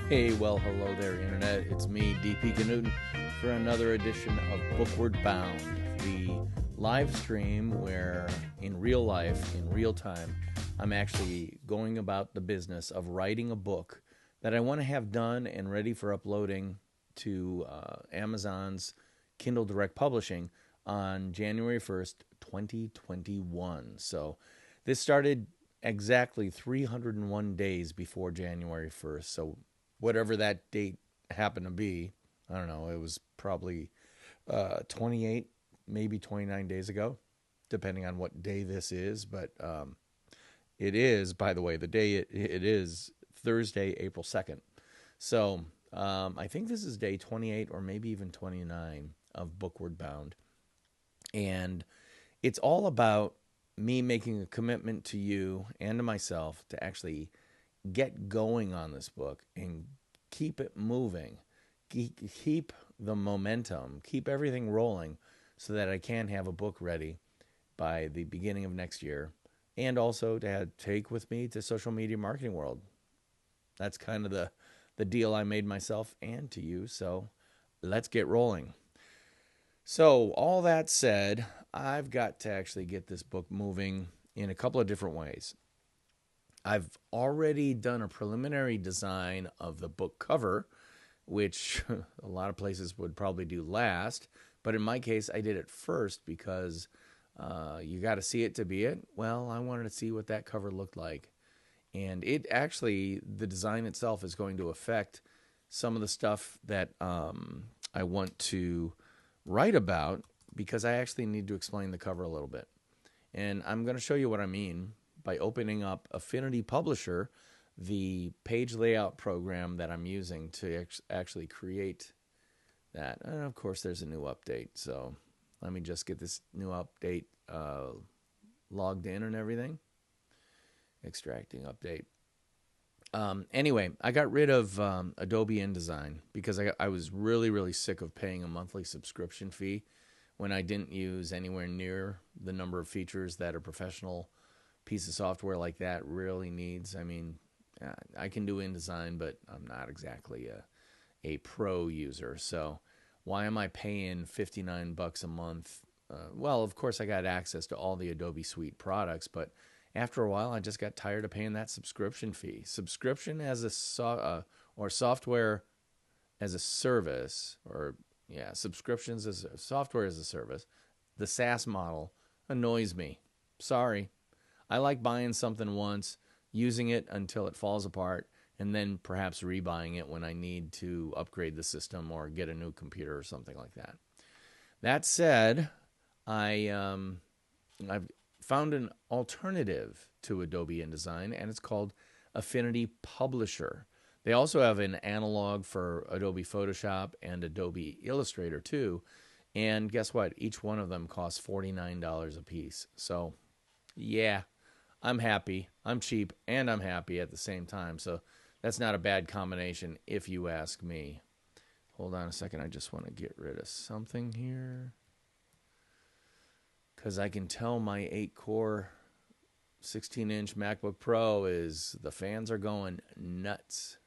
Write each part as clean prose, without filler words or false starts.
Hey, well, hello there, Internet. It's me, DP Knudten, for another edition of BOOKWARD BOUND, the live stream where, in real life, in real time, I'm actually going about the business of writing a book that I want to have done and ready for uploading to Amazon's Kindle Direct Publishing on January 1st, 2021. So this started exactly 301 days before January 1st. So whatever that date happened to be, I don't know, it was probably 28, maybe 29 days ago, depending on what day this is. But it is, by the way, the day it is Thursday, April 2nd. So I think this is day 28 or maybe even 29 of BOOKWARD Bound. And it's all about me making a commitment to you and to myself to actually get going on this book and keep it moving, keep the momentum, keep everything rolling so that I can have a book ready by the beginning of next year, and also to take with me to social media marketing world. That's kind of the deal I made myself and to you, so let's get rolling. So all that said, I've got to actually get this book moving in a couple of different ways. I've already done a preliminary design of the book cover, which a lot of places would probably do last. But in my case, I did it first because you got to see it to be it. Well, I wanted to see what that cover looked like. And it actually, the design itself is going to affect some of the stuff that I want to write about, because I actually need to explain the cover a little bit. And I'm going to show you what I mean by opening up Affinity Publisher, the page layout program that I'm using to actually create that. And of course, there's a new update. So let me just get this new update logged in and everything. Extracting update. Anyway, I got rid of Adobe InDesign because I was really sick of paying a monthly subscription fee when I didn't use anywhere near the number of features that a professional piece of software like that really needs. I mean, I can do InDesign, but I'm not exactly a pro user. So why am I paying $59 a month? Well, of course, I got access to all the Adobe Suite products, but after a while, I just got tired of paying that subscription fee. Subscription as a or software as a service, or subscriptions as a software as a service. The SaaS model annoys me. Sorry. I like buying something once, using it until it falls apart, and then perhaps rebuying it when I need to upgrade the system or get a new computer or something like that. That said, I've found an alternative to Adobe InDesign, and it's called Affinity Publisher. They also have an analog for Adobe Photoshop and Adobe Illustrator too. And guess what? Each one of them costs $49 a piece. So, yeah, I'm happy. I'm cheap and I'm happy at the same time. So that's not a bad combination if you ask me. Hold on a second. I just want to get rid of something here, because I can tell my 8-core 16-inch MacBook Pro the fans are going nuts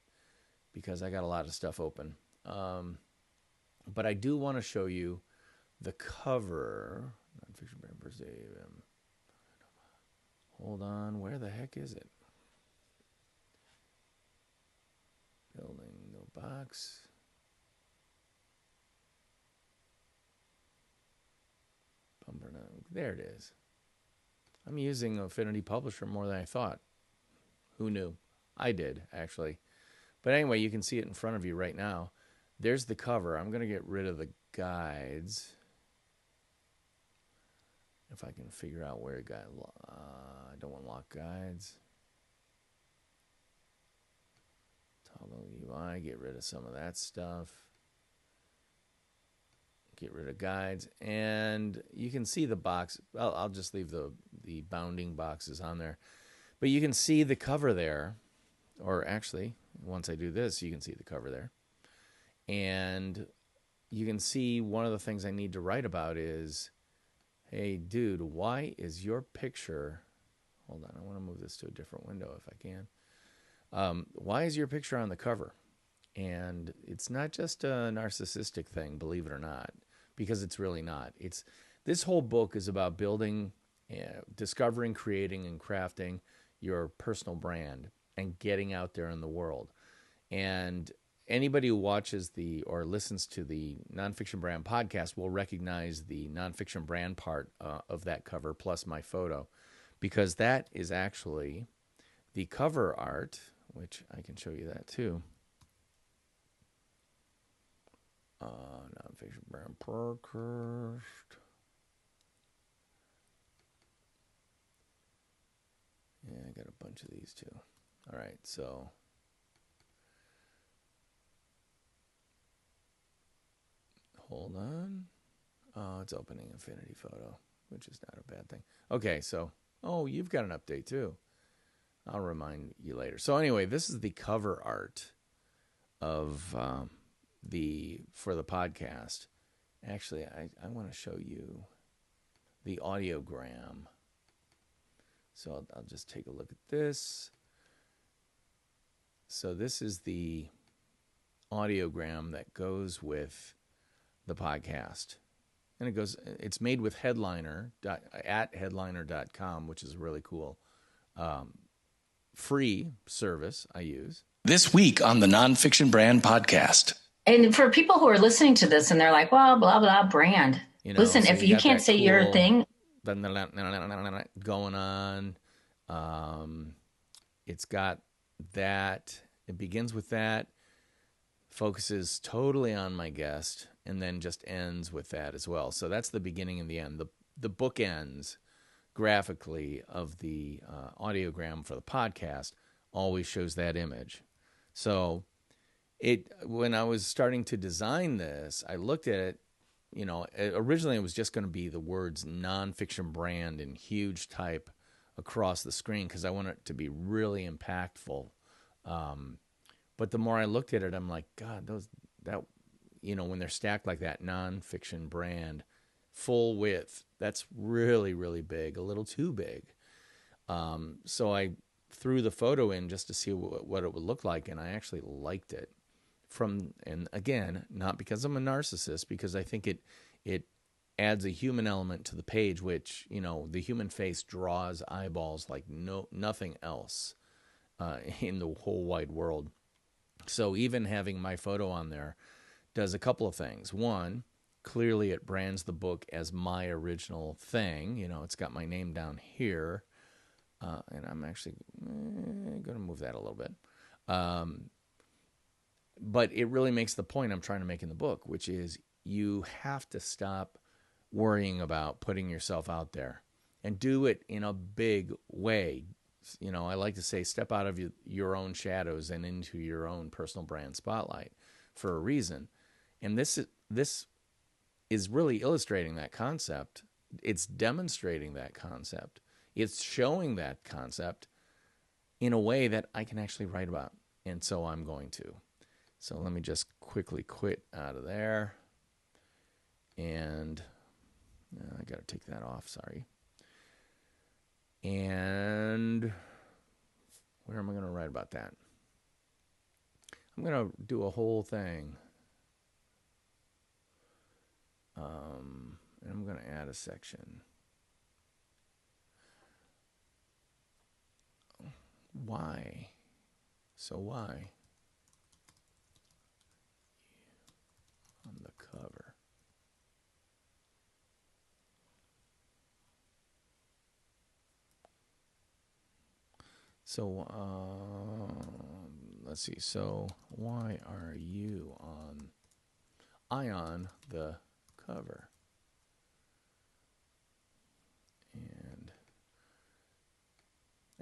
because I got a lot of stuff open. But I do want to show you the cover. NONFICTION BRAND birthday. Hold on. Where the heck is it? Building no box. There it is. I'm using Affinity Publisher more than I thought. Who knew? I did, actually. But anyway, you can see it in front of you right now. There's the cover. I'm going to get rid of the guides. If I can figure out where I don't want lock guides. Toggle UI, get rid of some of that stuff. Get rid of guides, and you can see the box. I'll just leave the bounding boxes on there, but you can see the cover there, or actually, once I do this, you can see the cover there, and you can see one of the things I need to write about is, hey, dude, why is your picture? Hold on, I want to move this to a different window if I can. Why is your picture on the cover? And it's not just a narcissistic thing, believe it or not, because it's really not. This whole book is about building, discovering, creating, and crafting your personal brand and getting out there in the world. And anybody who watches or listens to the Nonfiction Brand podcast will recognize the Nonfiction Brand part of that cover plus my photo, because that is actually the cover art, which I can show you that too. Nonfiction Brand podcast. Yeah, I got a bunch of these too. All right, so hold on. Oh, it's opening Infinity Photo, which is not a bad thing. Okay, so, you've got an update too. I'll remind you later. So anyway, this is the cover art of for the podcast. Actually, I want to show you the audiogram. So I'll just take a look at this. So this is the audiogram that goes with the podcast. And it's made with Headliner at headliner.com, which is really cool. Free service I use. This week on the Nonfiction Brand podcast. And for people who are listening to this and they're like, well, blah, blah, brand. Listen, so if you can't say your thing. Going on. It's got that. It begins with that. Focuses totally on my guest. And then just ends with that as well. So that's the beginning and the end. The book ends graphically of the audiogram for the podcast always shows that image. So when I was starting to design this, I looked at it, originally it was just going to be the words Nonfiction Brand in huge type across the screen because I want it to be really impactful. But the more I looked at it, I'm like, God, when they're stacked like that, Nonfiction Brand, full width, that's really, really big, a little too big. So I threw the photo in just to see what it would look like, and I actually liked it. And again, not because I'm a narcissist, because I think it adds a human element to the page, which, the human face draws eyeballs like nothing else in the whole wide world. So even having my photo on there does a couple of things. One, clearly it brands the book as my original thing. It's got my name down here. And I'm actually going to move that a little bit. But it really makes the point I'm trying to make in the book, which is you have to stop worrying about putting yourself out there and do it in a big way. I like to say step out of your own shadows and into your own personal brand spotlight for a reason. And this is really illustrating that concept. It's demonstrating that concept. It's showing that concept in a way that I can actually write about. And so I'm going to. So let me just quickly quit out of there. And I got to take that off, sorry. And where am I going to write about that? I'm going to do a whole thing. And I'm going to add a section. Why? So why? On the cover. So, let's see. So, why are you on the cover? And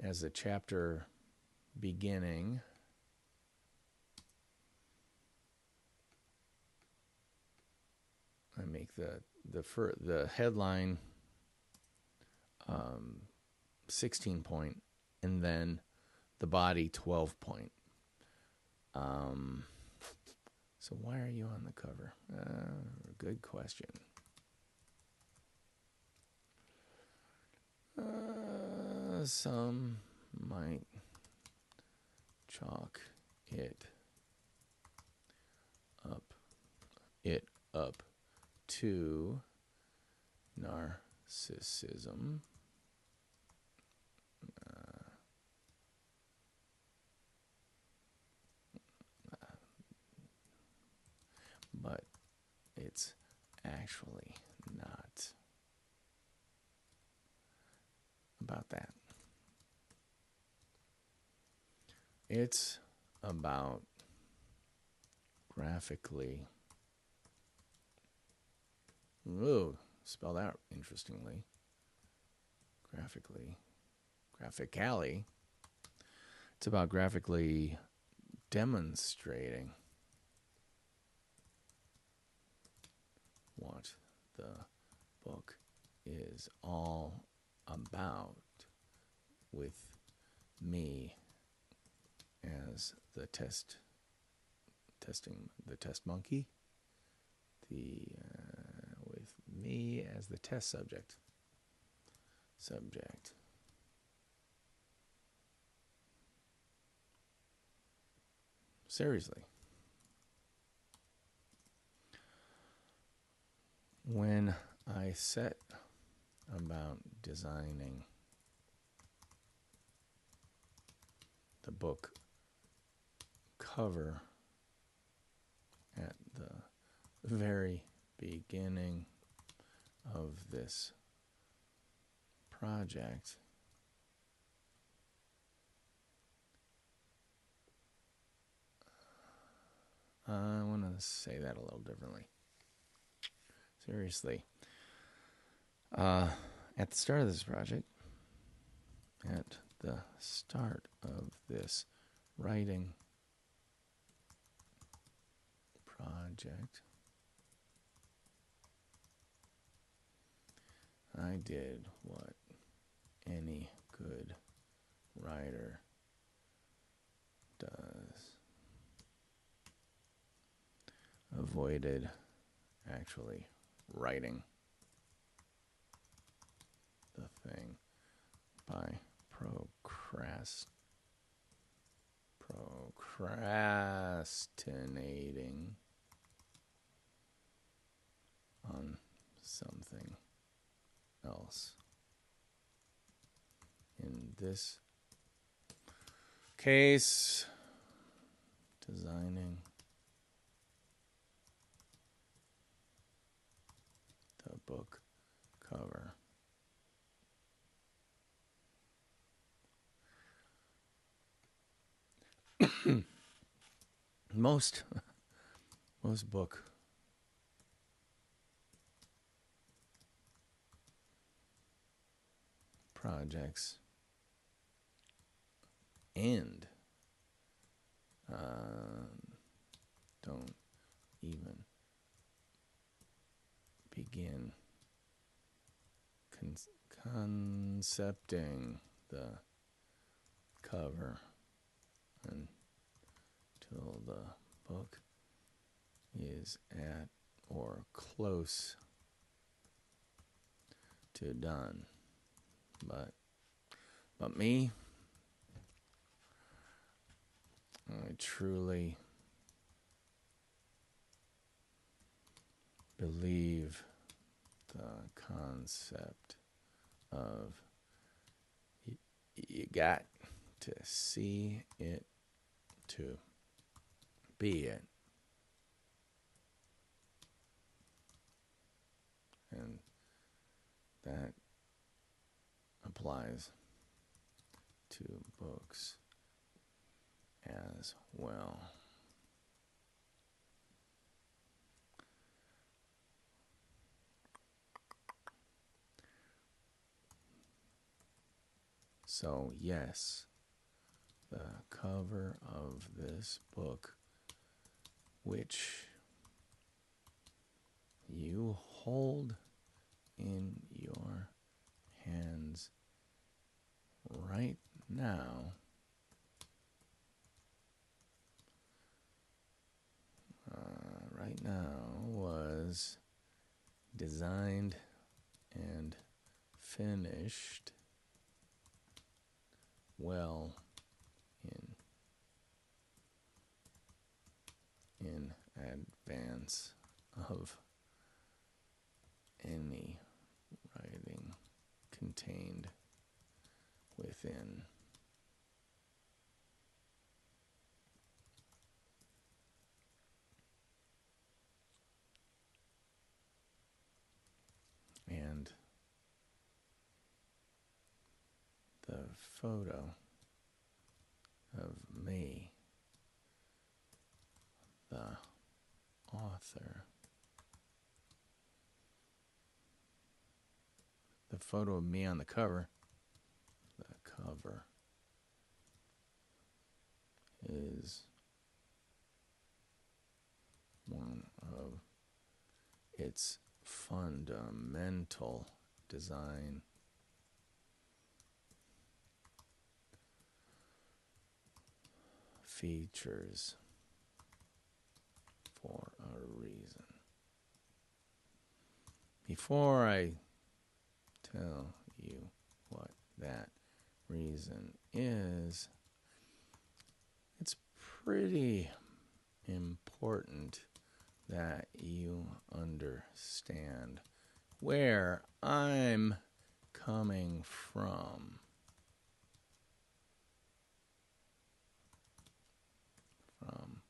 as a chapter beginning, I make the headline 16 point, and then the body 12 point. So why are you on the cover? Good question. Some might chalk it it up to narcissism. But it's actually not about that. It's about graphically, spelled out interestingly, graphically, it's about graphically demonstrating what the book is all about, with me as the test monkey, with me as the test subject. Seriously. When I set about designing the book cover at the very beginning of this project, I want to say that a little differently. Seriously. At the start of this project, at the start of this writing project, I did what any good writer does. Avoided actually writing the thing by procrastinating on something else. In this case, designing the book cover. Most book projects end, don't even begin concepting the cover until the book is at or close to done. But me, I truly believe the concept of you got to see it to be it. And that applies to books as well. So yes, the cover of this book, which you hold in your hands right now, was designed and finished well in advance of any writing contained within and the photo of me, the author, the photo of me on the cover, is one of its fundamental design features for a reason. Before I tell you what that reason is, it's pretty important that you understand where I'm coming from. From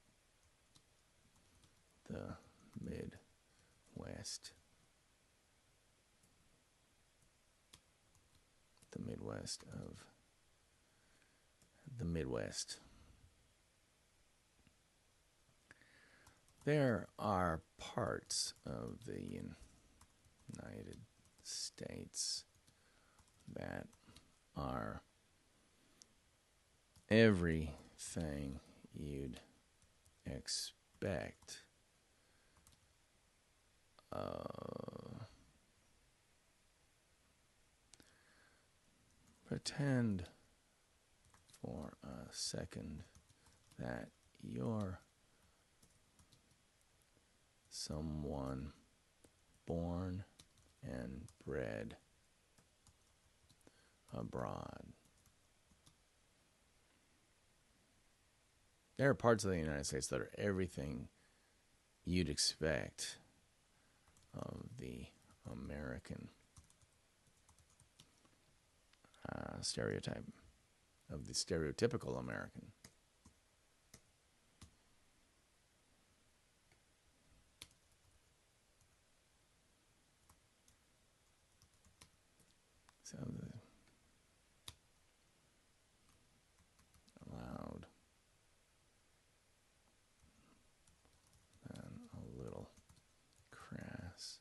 the Midwest. The Midwest of the Midwest. There are parts of the United States that are everything you'd expect pretend for a second that you're someone born and bred abroad. There are parts of the United States that are everything you'd expect of the American stereotype, of the stereotypical American. So loud and a little crass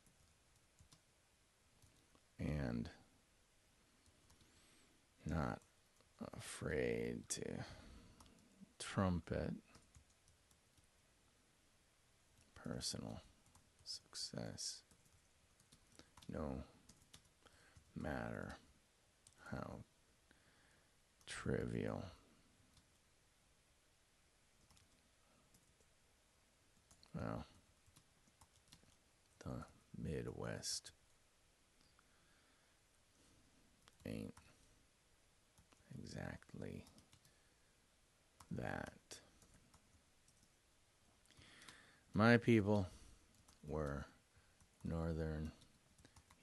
and not afraid to trumpet personal success, no matter how trivial well the Midwest ain't exactly that. My people were Northern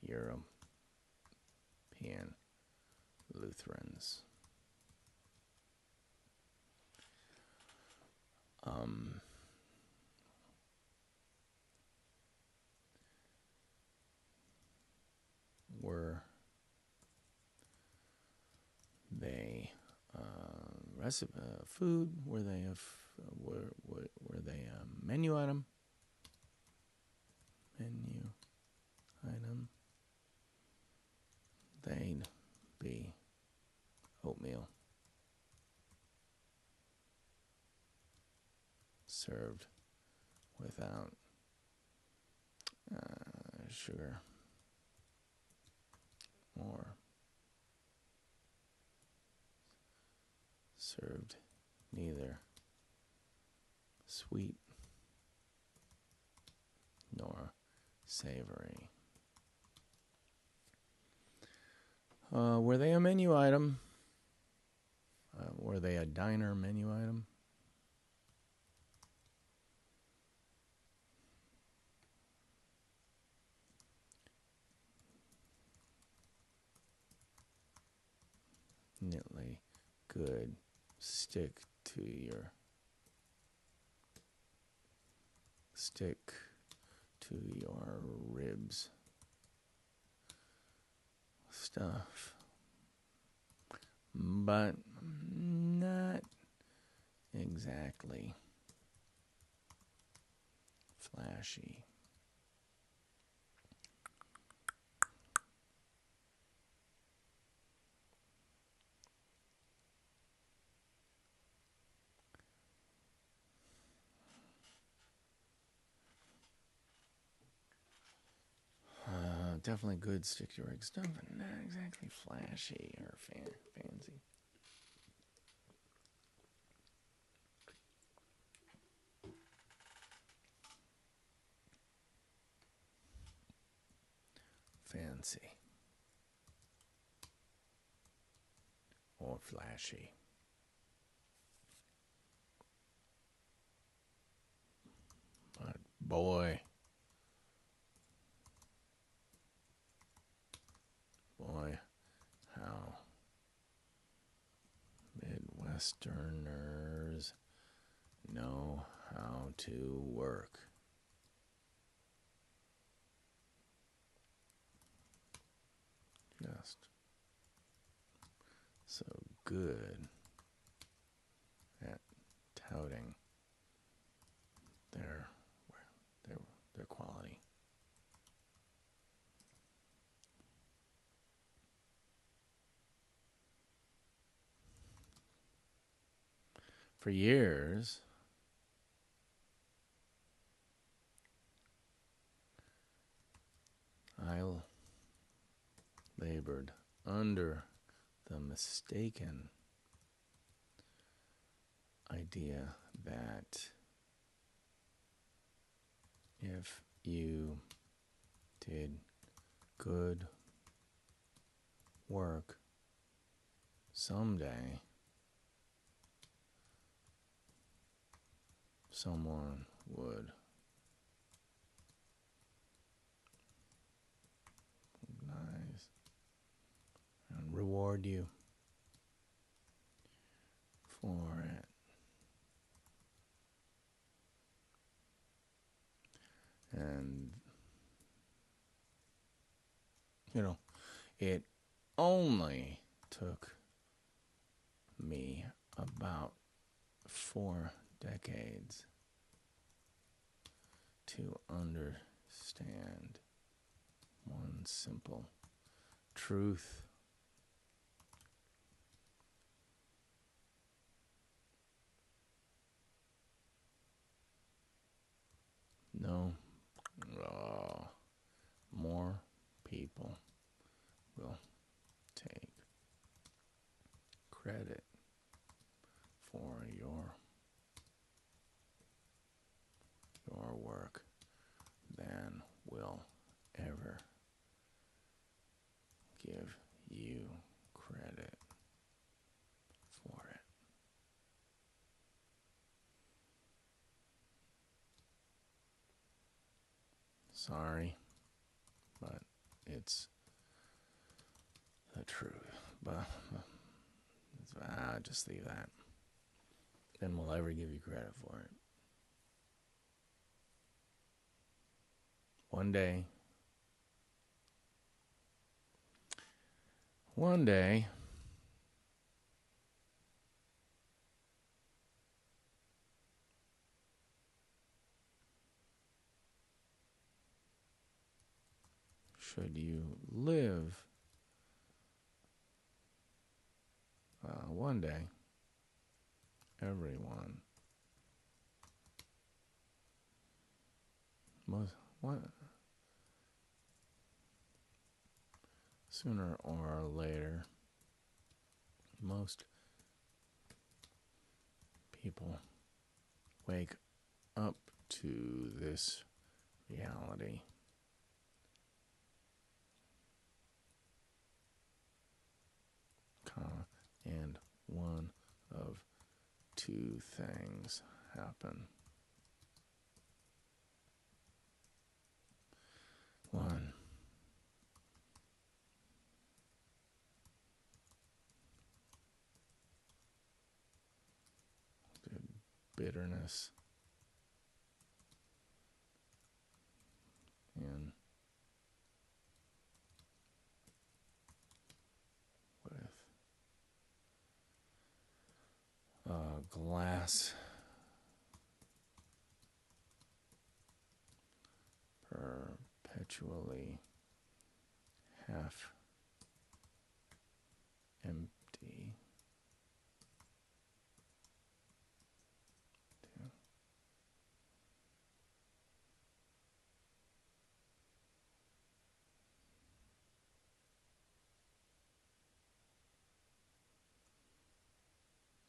European Lutherans. Were they food? Were they were they a menu item? Menu item. They'd be oatmeal served without sugar or served neither sweet nor savory. Were they a menu item? Were they a diner menu item? Definitely good. Stick to your ribs. Stuff. But not exactly flashy. Definitely good stick to your rig stuff, but not exactly flashy or fancy. Fancy or flashy. But boy, how Midwesterners know how to work. Just so good at touting their quality. For years, I labored under the mistaken idea that if you did good work, someday someone would recognize and reward you for it. And, it only took me about 4 decades to understand one simple truth. No, more people will take credit for your work than will ever give you credit for it. Sorry, but it's the truth. But just leave that. Then we'll ever give you credit for it. One day, should you live, one day, everyone sooner or later, most people wake up to this reality. And one of two things happen. One, bitterness in with a glass perpetually half empty.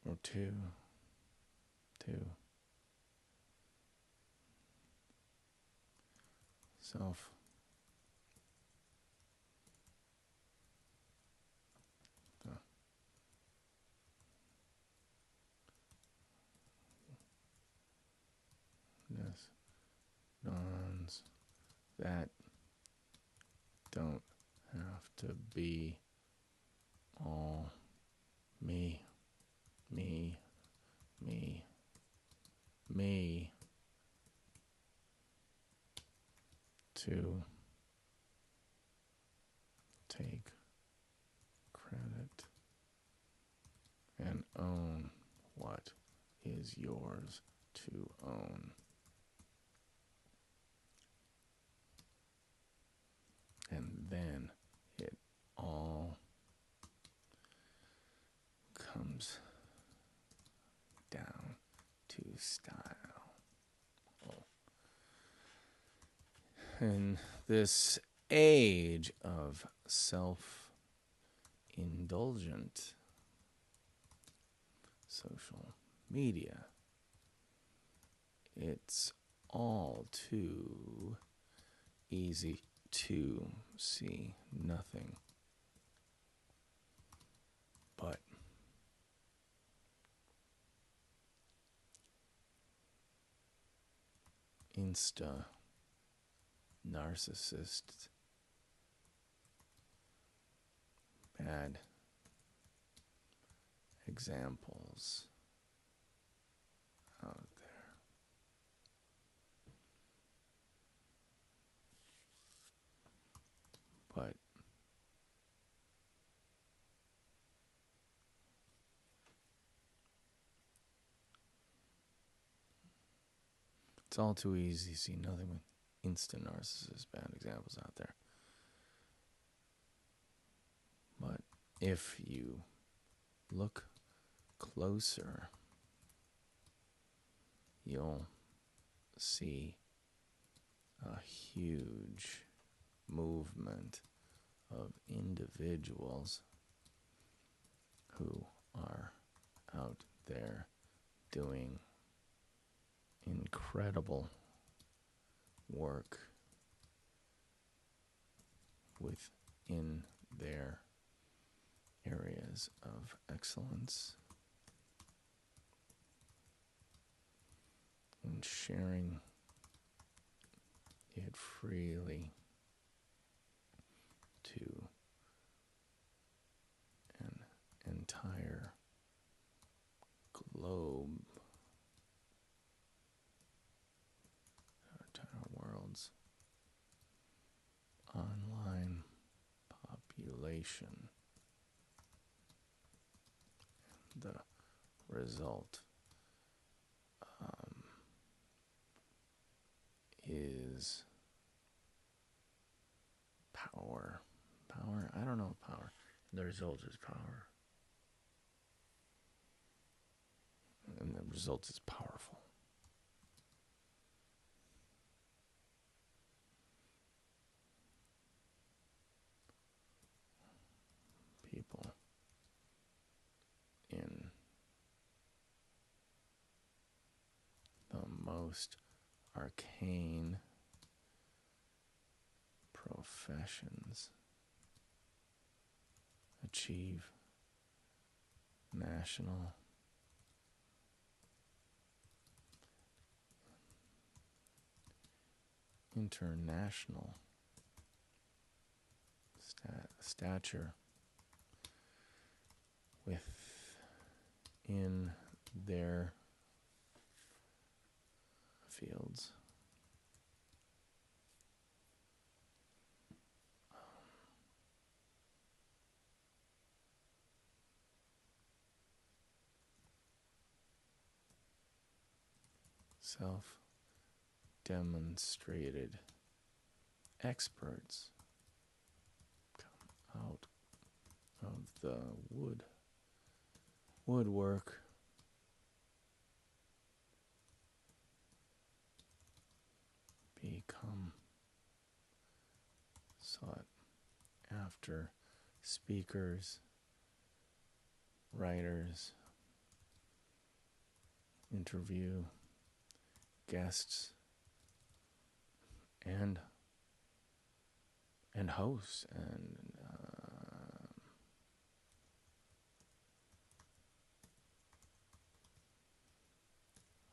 Or two. Self. Yes. Dawns that don't have to be all me. To take credit and own what is yours to own. And then it all comes down to style. In this age of self-indulgent social media, it's all too easy to see nothing but Insta narcissists, bad examples out there. But it's all too easy to see nothing but instant narcissist bad examples out there. But if you look closer, you'll see a huge movement of individuals who are out there doing incredible work within their areas of excellence and sharing it freely to an entire globe, entire world's online population. The result is power. Power? I don't know power. The result is power. And the result is powerful. People in the most arcane professions achieve national international stature within their fields. Self-demonstrated experts come out of the woodwork. Become sought after speakers, writers, interview guests, and hosts, and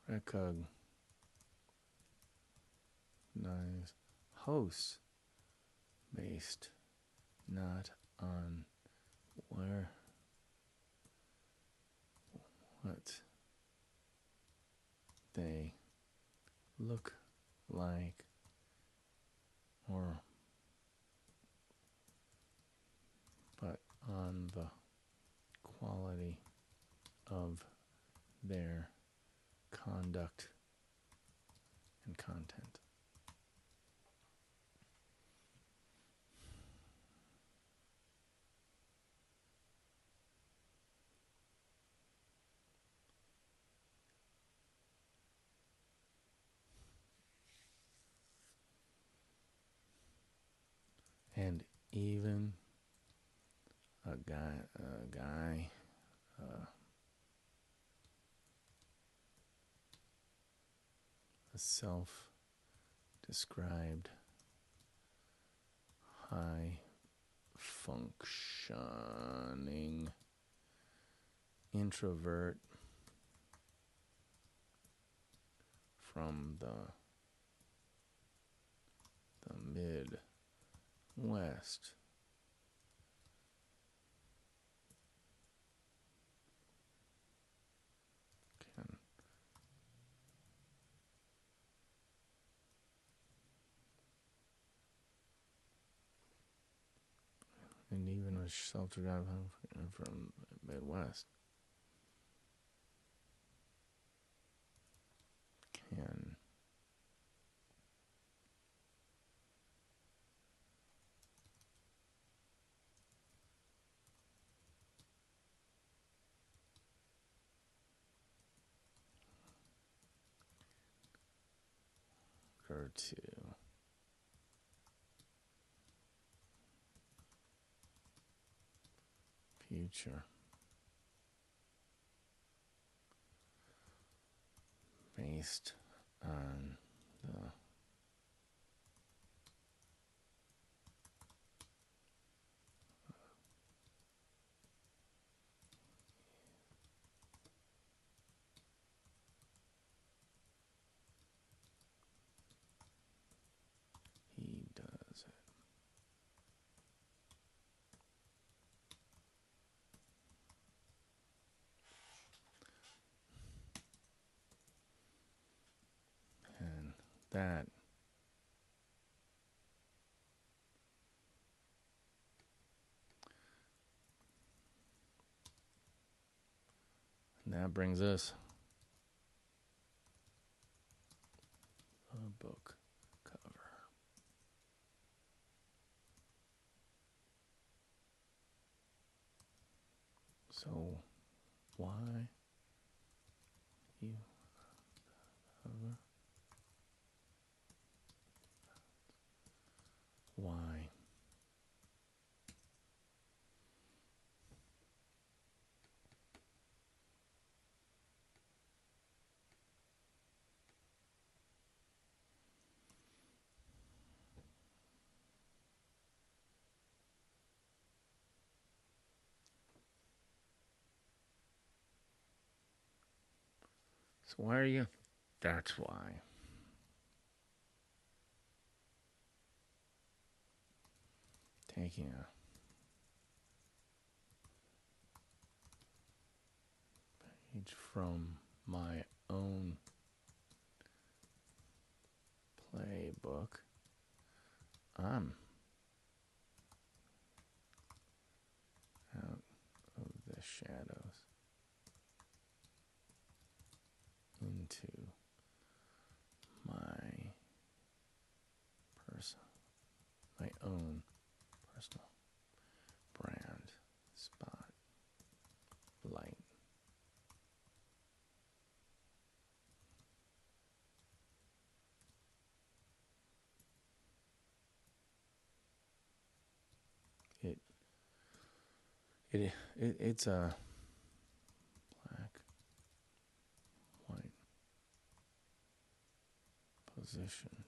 recognize hosts based not on what they look like but on the quality of their conduct and content. And even a self-described high-functioning introvert from the Midwest can and even a self-described from Midwest can go to future based on the he does it. And that brings us a book cover. So why you cover? Why? So why are you? That's why. Taking a page from my own playbook. I'm out of the shadows into my own personal brand spotlight. It's a black, white position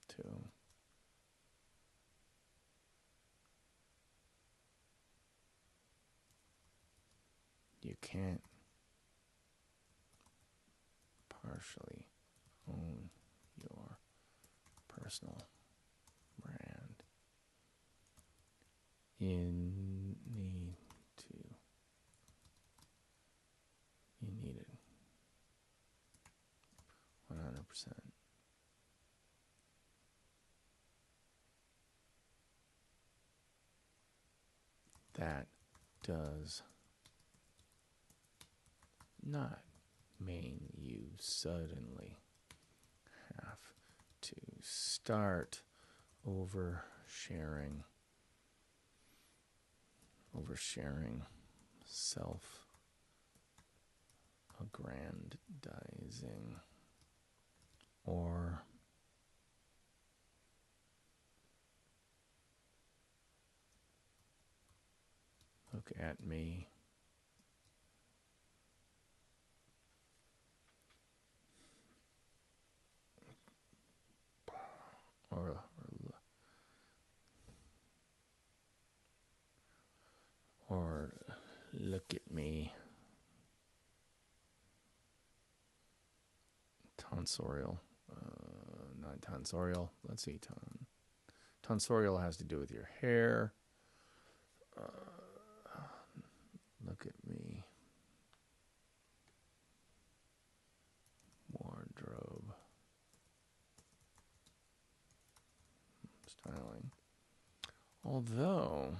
to you can't partially own your personal brand. You need it 100%. That does not mean you suddenly have to start oversharing, self-aggrandizing, or look at me. Or look at me. Tonsorial. Not tonsorial. Let's see. Tonsorial has to do with your hair. Look at me. Wardrobe. Styling. Although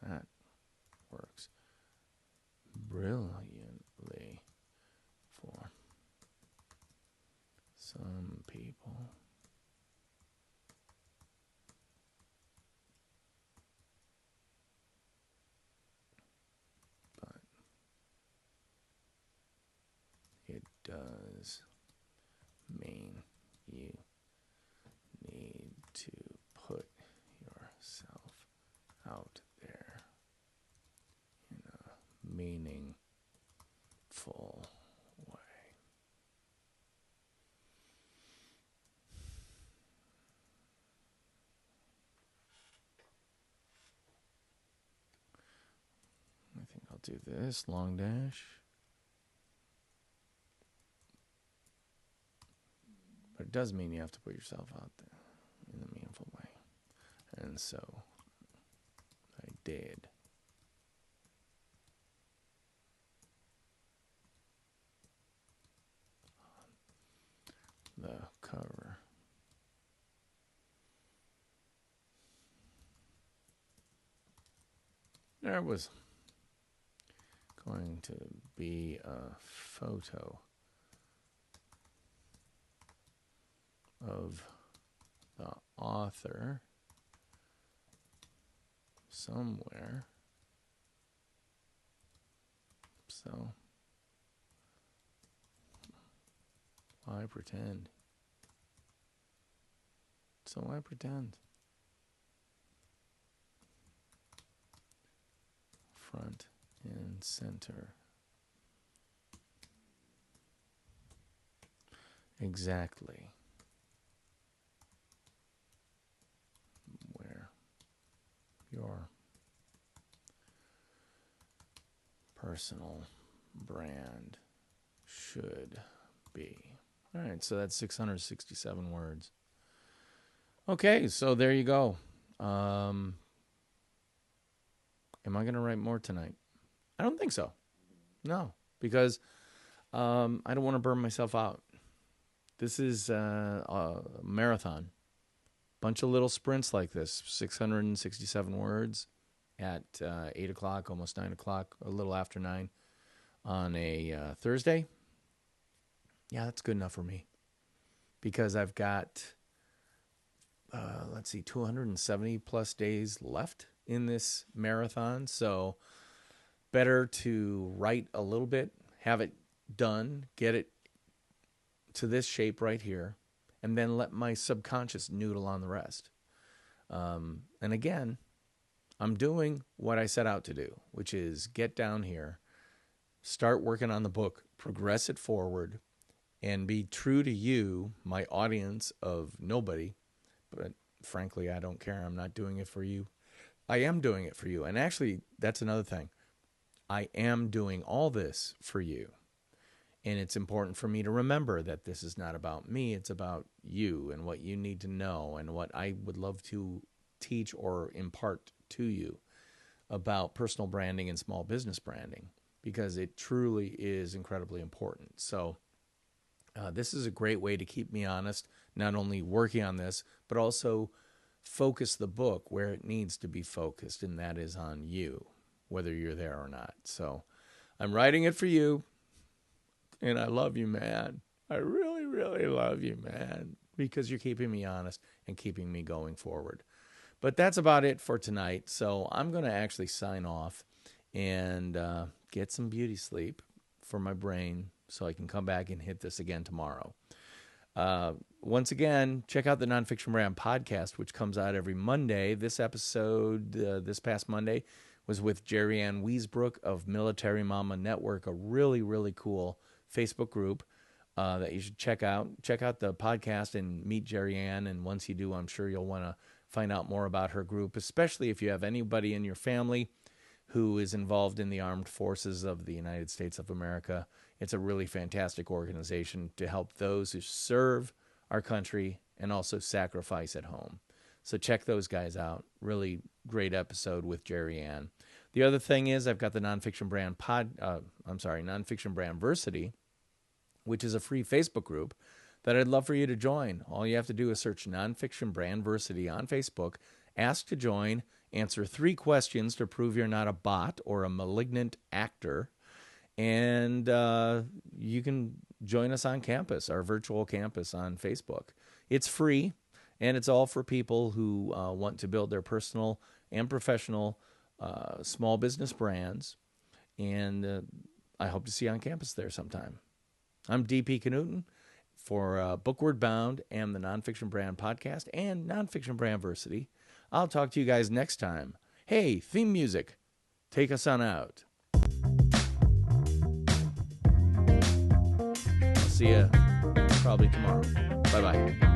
that works brilliantly for some people. But it does mean you need to put yourself out there in a meaningful way. I think I'll do this long dash. But it does mean you have to put yourself out there in a meaningful way. And so I did. The cover. There was going to be a photo of the author somewhere. So why pretend? So why pretend? Front and center. Exactly where your personal brand should be. All right, so that's 667 words. Okay, so there you go. Am I going to write more tonight? I don't think so. No, because I don't want to burn myself out. This is a marathon. Bunch of little sprints like this, 667 words at 8 o'clock, almost 9 o'clock, a little after 9 on a Thursday. Yeah, that's good enough for me because I've got, 270 plus days left in this marathon. So better to write a little bit, have it done, get it to this shape right here, and then let my subconscious noodle on the rest. And again, I'm doing what I set out to do, which is get down here, start working on the book, progress it forward, and be true to you, my audience of nobody. But frankly, I don't care. I'm not doing it for you. I am doing it for you. And actually, that's another thing. I am doing all this for you. And it's important for me to remember that this is not about me. It's about you and what you need to know and what I would love to teach or impart to you about personal branding and small business branding, because it truly is incredibly important. So this is a great way to keep me honest, not only working on this, but also focus the book where it needs to be focused, and that is on you, whether you're there or not. So I'm writing it for you. And I love you, man. I really, really love you, man, because you're keeping me honest and keeping me going forward. But that's about it for tonight. So I'm going to actually sign off and get some beauty sleep for my brain so I can come back and hit this again tomorrow. Once again, check out the Nonfiction Brand podcast, which comes out every Monday. This episode, this past Monday, was with Jerry Ann Wiesbrook of Military Mama Network, a really, really cool Facebook group that you should check out. Check out the podcast and meet Jerry Ann. And once you do, I'm sure you'll want to find out more about her group, especially if you have anybody in your family who is involved in the armed forces of the United States of America. It's a really fantastic organization to help those who serve our country and also sacrifice at home. So check those guys out. Really great episode with Jerry Ann. The other thing is I've got the Nonfiction Brand Nonfiction Brand Versity, which is a free Facebook group that I'd love for you to join. All you have to do is search Nonfiction Brand Versity on Facebook, ask to join, answer 3 questions to prove you're not a bot or a malignant actor, and you can join us on campus, our virtual campus on Facebook. It's free, and it's all for people who want to build their personal and professional small business brands, and I hope to see you on campus there sometime. I'm DP Knudten for BOOKWARD BOUND and the Nonfiction Brand podcast and Nonfiction Brand Versity. I'll talk to you guys next time. Hey, theme music, take us on out. I'll see you probably tomorrow. Bye-bye.